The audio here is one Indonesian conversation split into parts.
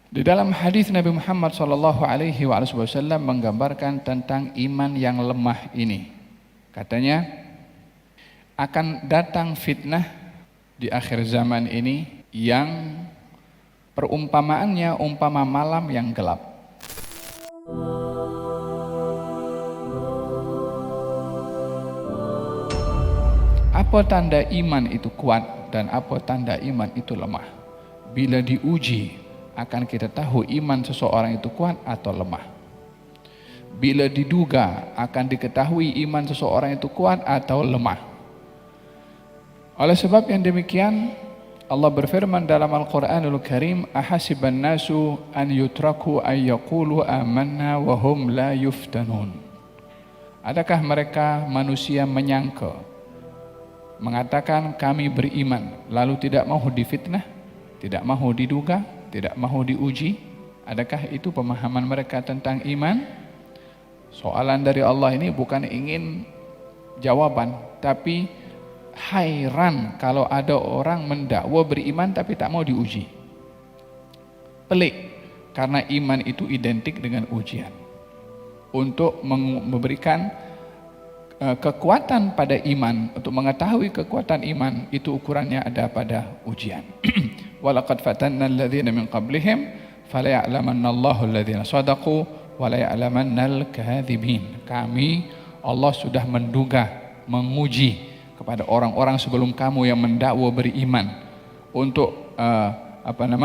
Di dalam hadis Nabi Muhammad sallallahu alaihi wasallam menggambarkan tentang iman yang lemah ini. Katanya akan datang fitnah di akhir zaman ini yang perumpamaannya umpama malam yang gelap. Apa tanda iman itu kuat dan apa tanda iman itu lemah? Bila diuji akan kita tahu iman seseorang itu kuat atau lemah. Bila diduga akan diketahui iman seseorang itu kuat atau lemah. Oleh sebab yang demikian Allah berfirman dalam Al-Quranul Karim, ahasiban nasu an yutraku ay yaqulu amanna wa hum la yuftanun. Adakah mereka manusia menyangka, mengatakan kami beriman, lalu tidak mahu difitnah, tidak mahu diduga, tidak mahu diuji? Adakah itu pemahaman mereka tentang iman? Soalan dari Allah ini bukan ingin jawaban, tapi hairan kalau ada orang mendakwa beriman tapi tak mau diuji. Pelik, karena iman itu identik dengan ujian. Untuk memberikan kekuatan pada iman, untuk mengetahui kekuatan iman, itu ukurannya ada pada ujian. Walaqad fatanna alladhina min qablihim fala ya'lamanna Allahu alladhina shadaqu wa la ya'lamannal kadhibin. Kami, Allah sudah menduga, menguji kepada orang-orang sebelum kamu yang mendakwa beriman untuk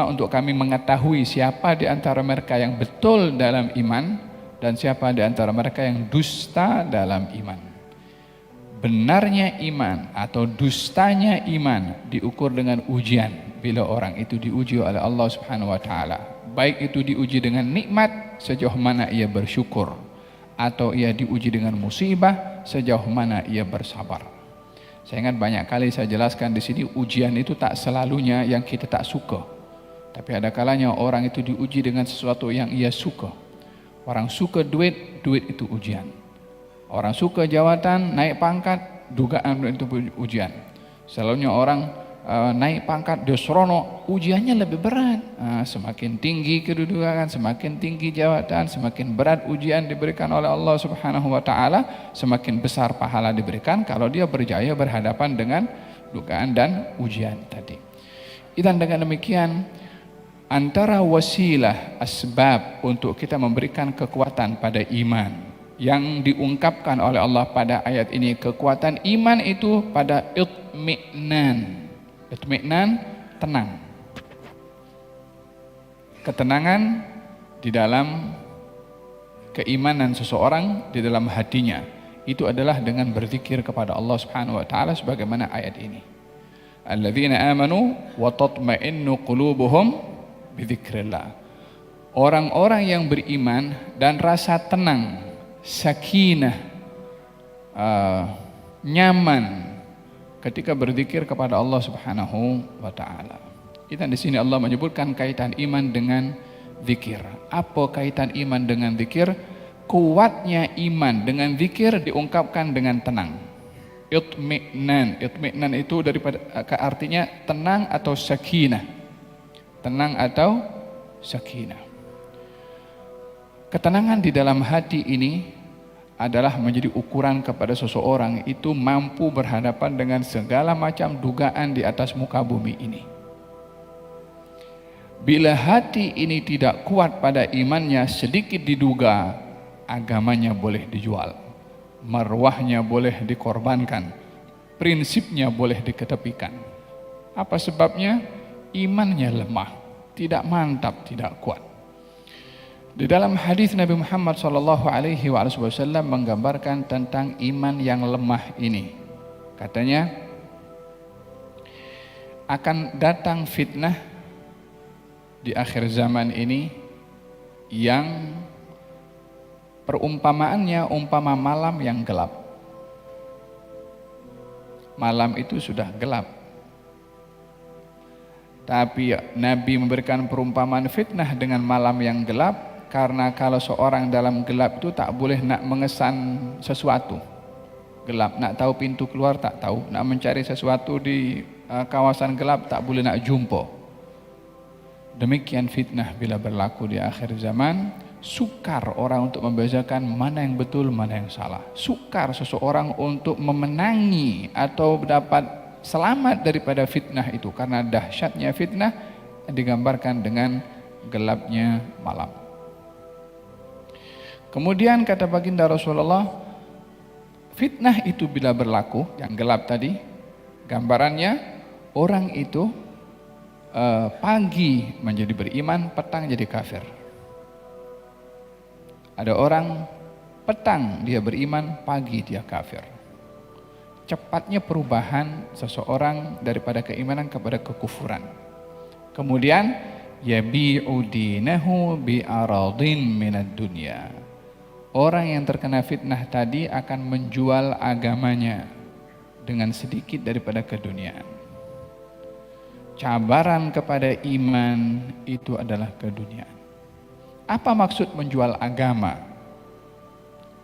untuk kami mengetahui siapa di antara mereka yang betul dalam iman dan siapa di antara mereka yang dusta dalam iman. Benarnya iman atau dustanya iman diukur dengan ujian. Bila orang itu diuji oleh Allah Subhanahu wa taala, baik itu diuji dengan nikmat sejauh mana ia bersyukur, atau ia diuji dengan musibah sejauh mana ia bersabar. Saya ingat banyak kali saya jelaskan di sini, ujian itu tak selalunya yang kita tak suka. Tapi ada kalanya orang itu diuji dengan sesuatu yang ia suka. Orang suka duit, duit itu ujian. Orang suka jawatan, naik pangkat, dugaan itu ujian. Selalunya orang naik pangkat dia serono, ujiannya lebih berat. Semakin tinggi kedudukan, semakin tinggi jawatan, semakin berat ujian diberikan oleh Allah Subhanahu wa taala, semakin besar pahala diberikan kalau dia berjaya berhadapan dengan dugaan dan ujian tadi. Dan dengan demikian, antara wasilah asbab untuk kita memberikan kekuatan pada iman yang diungkapkan oleh Allah pada ayat ini, kekuatan iman itu pada itmi'nan. Itmi'nan, tenang. Ketenangan di dalam keimanan seseorang, di dalam hatinya, itu adalah dengan berzikir kepada Allah Subhanahu wa taala sebagaimana ayat ini. Alladzina amanu wa tatma'innu qulubuhum bidzikrillah. Orang-orang yang beriman dan rasa tenang, sakinah, nyaman ketika berzikir kepada Allah Subhanahu wa taala. Kita di sini Allah menyebutkan kaitan iman dengan zikir. Apa kaitan iman dengan zikir? Kuatnya iman dengan zikir diungkapkan dengan tenang. Itmi'nan. Itmi'nan itu daripada artinya tenang atau sakinah. Tenang atau sakinah. Ketenangan di dalam hati ini adalah menjadi ukuran kepada seseorang itu mampu berhadapan dengan segala macam dugaan di atas muka bumi ini. Bila hati ini tidak kuat pada imannya, sedikit diduga agamanya boleh dijual, marwahnya boleh dikorbankan, prinsipnya boleh diketepikan. Apa sebabnya? Imannya lemah, tidak mantap, tidak kuat. Di dalam hadis Nabi Muhammad sallallahu alaihi wasallam menggambarkan tentang iman yang lemah ini. Katanya akan datang fitnah di akhir zaman ini yang perumpamaannya umpama malam yang gelap. Malam itu sudah gelap. Tapi Nabi memberikan perumpamaan fitnah dengan malam yang gelap. Karena kalau seorang dalam gelap itu tak boleh nak mengesan sesuatu. Gelap, nak tahu pintu keluar tak tahu, nak mencari sesuatu di kawasan gelap tak boleh nak jumpa. Demikian fitnah bila berlaku di akhir zaman, sukar orang untuk membedakan mana yang betul, mana yang salah. Sukar seseorang untuk memenangi atau dapat selamat daripada fitnah itu, karena dahsyatnya fitnah digambarkan dengan gelapnya malam. Kemudian kata baginda Rasulullah, fitnah itu bila berlaku, yang gelap tadi, gambarannya orang itu pagi menjadi beriman, petang jadi kafir. Ada orang petang dia beriman, pagi dia kafir. Cepatnya perubahan seseorang daripada keimanan kepada kekufuran. Kemudian yabi'u dinahu bi'aradin minad dunya. Orang yang terkena fitnah tadi akan menjual agamanya dengan sedikit daripada keduniaan. Cabaran kepada iman itu adalah keduniaan. Apa maksud menjual agama?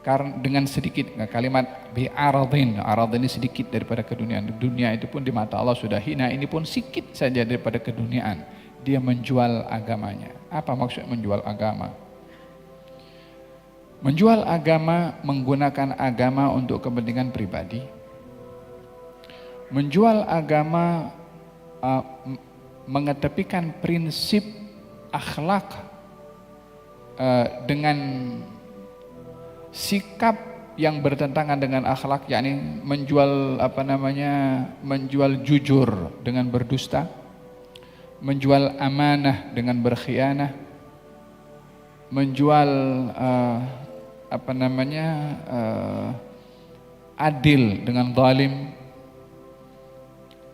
Karena dengan sedikit, kalimat bi'aradin, arad ini sedikit daripada keduniaan. Dunia itu pun di mata Allah sudah hina, ini pun sedikit saja daripada keduniaan. Dia menjual agamanya. Apa maksud menjual agama? Menjual agama, menggunakan agama untuk kepentingan pribadi. Menjual agama, mengetepikan prinsip akhlak dengan sikap yang bertentangan dengan akhlak, yakni menjual menjual jujur dengan berdusta, menjual amanah dengan berkhianah, menjual adil dengan zalim.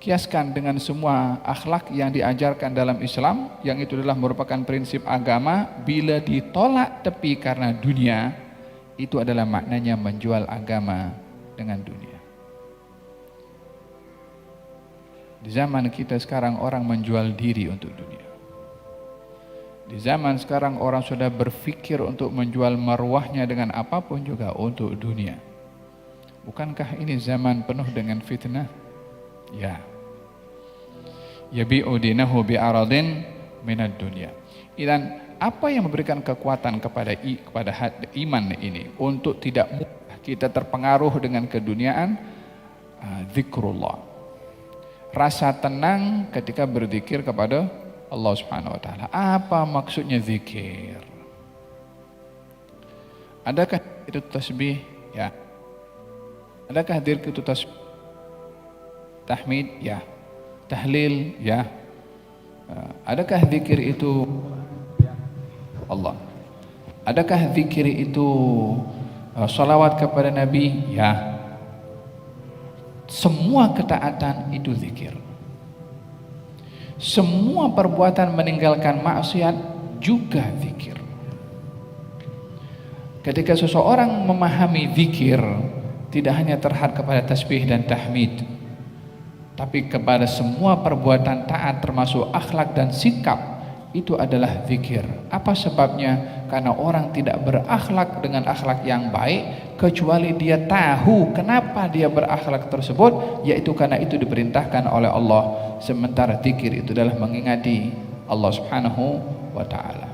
Kiaskan dengan semua akhlak yang diajarkan dalam Islam, yang itu adalah merupakan prinsip agama, bila ditolak tepi karena dunia, itu adalah maknanya menjual agama dengan dunia. Di zaman kita sekarang orang menjual diri untuk dunia. Di zaman sekarang orang sudah berpikir untuk menjual marwahnya dengan apapun juga untuk dunia. Bukankah ini zaman penuh dengan fitnah? Ya. Yabi'u dinahu bi'aradin minad dunya. Dan apa yang memberikan kekuatan kepada iman ini untuk tidak mudah kita terpengaruh dengan keduniaan? Zikrullah. Rasa tenang ketika berzikir kepada Allah Subhanahu wa taala. Apa maksudnya zikir? Adakah itu tasbih? Ya. Adakah zikir itu tasbih? Tahmid? Ya. Tahlil? Ya. Adakah zikir itu Allah? Adakah zikir itu salawat kepada Nabi? Ya. Semua ketaatan itu zikir. Semua perbuatan meninggalkan maksiat juga zikir. Ketika seseorang memahami zikir, tidak hanya terhad kepada tasbih dan tahmid, tapi kepada semua perbuatan taat termasuk akhlak dan sikap, itu adalah zikir. Apa sebabnya? Karena orang tidak berakhlak dengan akhlak yang baik kecuali dia tahu kenapa dia berakhlak tersebut, yaitu karena itu diperintahkan oleh Allah. Sementara zikir itu adalah mengingati Allah Subhanahu wa taala.